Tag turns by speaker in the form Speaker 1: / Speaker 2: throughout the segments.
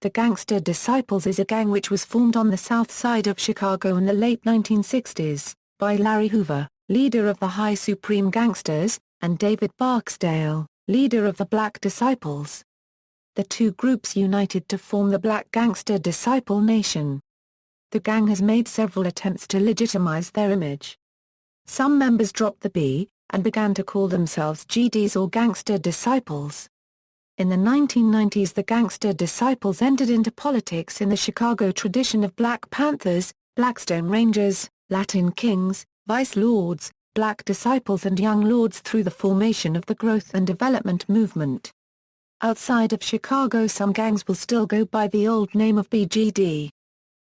Speaker 1: The Gangster Disciples is a gang which was formed on the south side of Chicago in the late 1960s, by Larry Hoover, leader of the High Supreme Gangsters, and David Barksdale, leader of the Black Disciples. The two groups united to form the Black Gangster Disciple Nation. The gang has made several attempts to legitimize their image. Some members dropped the B, and began to call themselves GDs or Gangster Disciples. In the 1990s the Gangster Disciples entered into politics in the Chicago tradition of Black Panthers, Blackstone Rangers, Latin Kings, Vice Lords, Black Disciples and Young Lords through the formation of the Growth and Development Movement. Outside of Chicago some gangs will still go by the old name of BGD.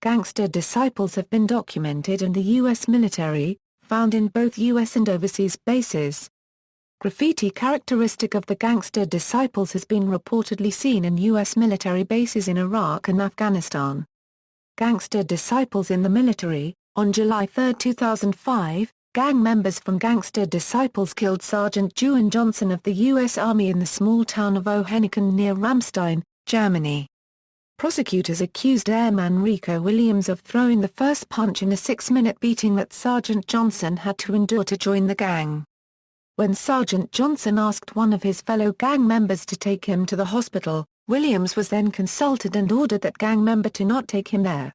Speaker 1: Gangster Disciples have been documented in the U.S. military, found in both U.S. and overseas bases. Graffiti characteristic of the Gangster Disciples has been reportedly seen in U.S. military bases in Iraq and Afghanistan. Gangster Disciples in the military. On July 3, 2005, gang members from Gangster Disciples killed Sergeant Juan Johnson of the U.S. Army in the small town of Oehneken near Ramstein, Germany. Prosecutors accused Airman Rico Williams of throwing the first punch in a 6-minute beating that Sergeant Johnson had to endure to join the gang. When Sergeant Johnson asked one of his fellow gang members to take him to the hospital, Williams was then consulted and ordered that gang member to not take him there.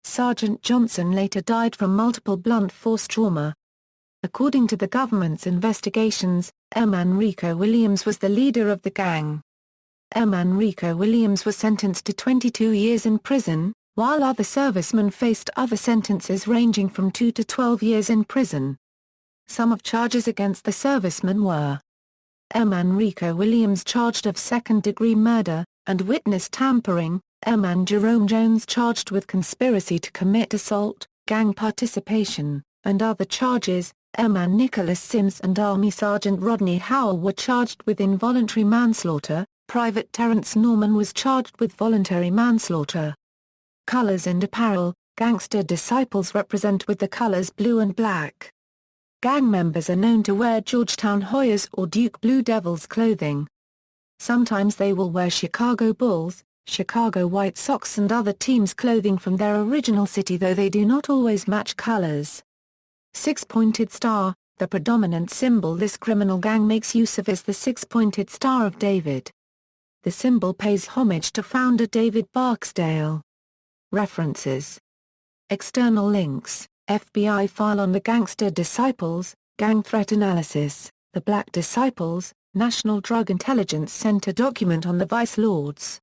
Speaker 1: Sergeant Johnson later died from multiple blunt force trauma. According to the government's investigations, Airman Rico Williams was the leader of the gang. Airman Rico Williams was sentenced to 22 years in prison, while other servicemen faced other sentences ranging from 2 to 12 years in prison. Some of charges against the servicemen were Airman Rico Williams charged of second-degree murder, and witness tampering, Airman Jerome Jones charged with conspiracy to commit assault, gang participation, and other charges. Airman Nicholas Sims and Army Sergeant Rodney Howell were charged with involuntary manslaughter. Private Terrence Norman was charged with voluntary manslaughter. Colors and apparel. Gangster Disciples represent with the colors blue and black. Gang members are known to wear Georgetown Hoyas or Duke Blue Devils clothing. Sometimes they will wear Chicago Bulls, Chicago White Sox and other teams' clothing from their original city, though they do not always match colors. Six-pointed star. The predominant symbol this criminal gang makes use of is the six-pointed Star of David. The symbol pays homage to founder David Barksdale. References. External links: FBI file on the Gangster Disciples, Gang Threat Analysis, The Black Disciples, National Drug Intelligence Center document on the Vice Lords.